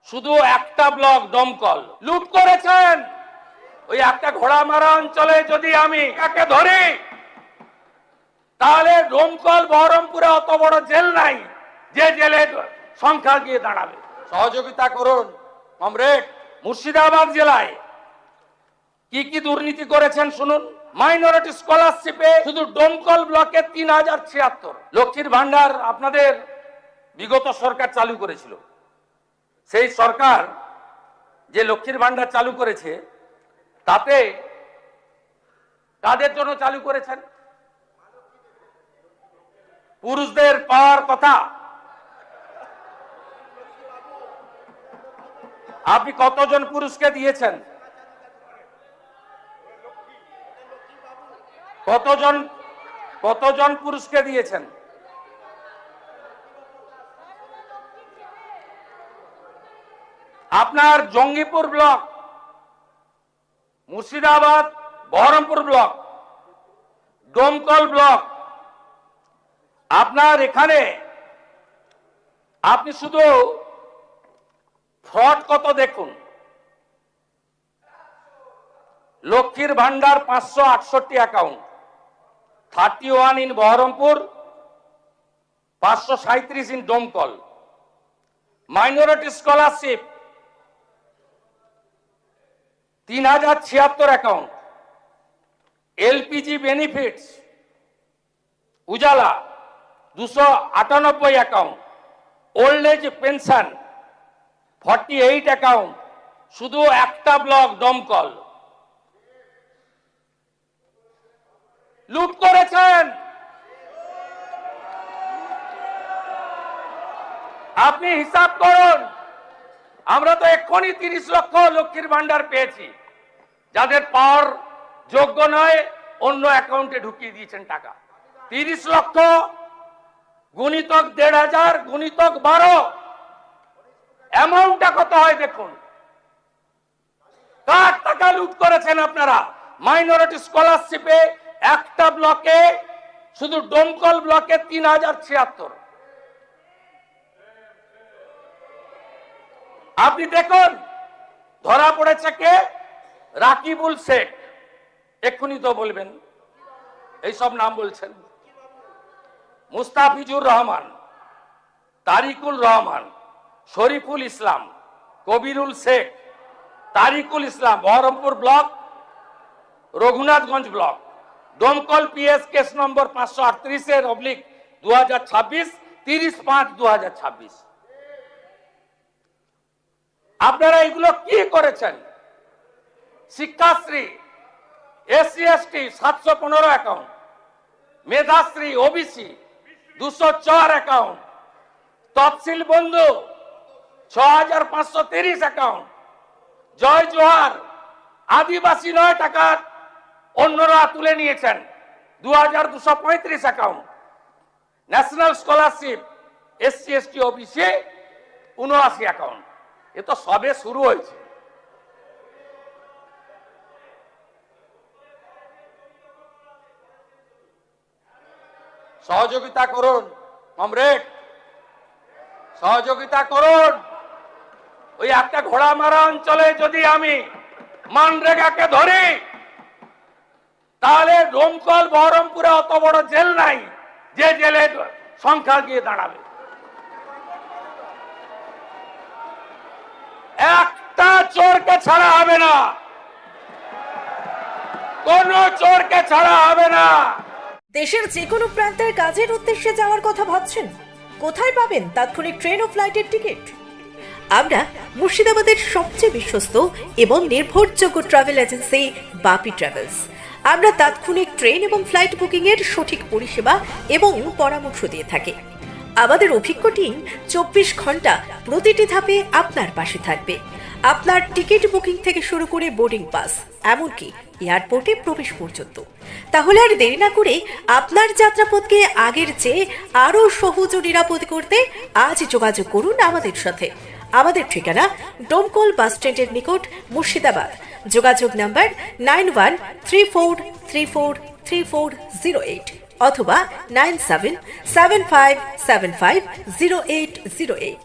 শুধু একটা ব্লক দমকল লুট করেছেন। ওই একটা ঘোড়ামারা অঞ্চলে যদি আমি একে ধরি, তাহলে দমকল বহরমপুরে অত বড় জেল নাই যে জেলের সংখ্যা গিয়ে দাঁড়াবে। সহযোগিতা করুন কমরেড। মুর্শিদাবাদ জেলায় কি কি দুর্নীতি করেছেন শুনুন। মাইনরিটি স্কলারশিপে শুধু দমকল ব্লকে 3076। লক্ষ্মীর ভান্ডার আপনাদের বিগত সরকার চালু করেছিল। সেই সরকার যে লক্ষ্মীর ভান্ডার চালু করেছে, তাতে কাদের জন্য চালু করেছেন? পুরুষদের পাওয়ার কথা। আপনি কতজন পুরুষকে দিয়েছেন? কতজন পুরুষকে দিয়েছেন? আপনার Jangipur block, Murshidabad, Baharampur block, Domkal block, আপনার এখানে আপনি শুধু ফ্রড কত দেখুন। লক্ষ্মীর ভান্ডার 568 account, 31 in Baharampur, 537 in Domkal. Minority scholarship 3076 account. LPG benefits Ujjwala 298 account. Old age pension 48 account. শুধু একটা ব্লক দমকল লুট করেছেন। আপনি হিসাব করুন। আমরা তো এক্ষুনি 30 লক্ষ লক্ষ্মীর ভান্ডার পেয়েছি, যাদের পাওয়ার যোগ্য নয় অন্য অ্যাকাউন্টে ঢুকিয়ে দিয়েছেন টাকা। 30 লক্ষ গুণিতক 1500 গুণিতক 12, অ্যামাউন্টটা কত হয় দেখুন। কার টাকা লুট করেছেন আপনারা? মাইনরিটি স্কলারশিপে একটা ব্লকে, শুধু দমকল ব্লকে 3076। আপনি দেখুন ধরা পড়েছে কে? রাকিবুল শেখ। এক্ষুনি তো বলবেন এইসব নাম বলছেন। মুস্তাফিজুর রহমান, তারিকুল রহমান, শরীফুল ইসলাম, কবিরুল শেখ, তারিকুল ইসলাম, বহরমপুর ব্লক, রঘুনাথগঞ্জ ব্লক। দমকল পিএস কেস নম্বর 538/2026, 30/5/2026। আপনারা এগুলো কি করেছেন? Shikshashree SC ST 715 account. Medhashree OBC 204 account. তফসিল বন্ধু 6530 অ্যাকাউন্ট। জয় জোহার আদিবাসী 9 টাকা অন্যরা তুলে নিয়েছেন 2235 account. National scholarship SC ST OBC 79 account. এ তো সবে শুরু হয়েছে। সহযোগিতা করুন কমরেড, সহযোগিতা করুন। ওই একটা ঘোড়ামারা অঞ্চলে যদি আমি মানরেগাকে ধরি, তাহলে দমকল বহরমপুরে অত বড় জেল নাই যে জেলের সংখ্যা গিয়ে দাঁড়াবে। একটা চোরকে ছাড়া হবে না, কোন চোরকে ছাড়া হবে না। দেশের যে কোনো প্রান্তের কাজের উদ্দেশ্যে যাওয়ার কথা ভাবছেন? কোথায় পাবেন তাৎক্ষণিক ট্রেন ও ফ্লাইটের টিকিট? আমরা মুর্শিদাবাদের সবচেয়ে বিশ্বস্ত এবং নির্ভরযোগ্য ট্রাভেল এজেন্সি বাপি ট্রাভেলস। আমরা তাৎক্ষণিক ট্রেন এবং ফ্লাইট বুকিং এর সঠিক পরিষেবা এবং পরামর্শ দিয়ে থাকি। আমাদের অভিজ্ঞ টিম 24 ঘন্টা প্রতিটি ধাপে আপনার পাশে থাকবে। আপনার টিকিট বুকিং থেকে শুরু করে বোর্ডিং পাস, এমনকি এয়ারপোর্টে প্রবেশ পর্যন্ত। তাহলে আর দেরি না করে আপনার যাত্রাপথকে আগের চেয়ে আরও সহজ ও নিরাপদ করতে আজ যোগাযোগ করুন আমাদের সাথে। আমাদের ঠিকানা দমকল বাস স্ট্যান্ডের নিকট, মুর্শিদাবাদ। যোগাযোগ নাম্বার 9134343408 অথবা 9775750808।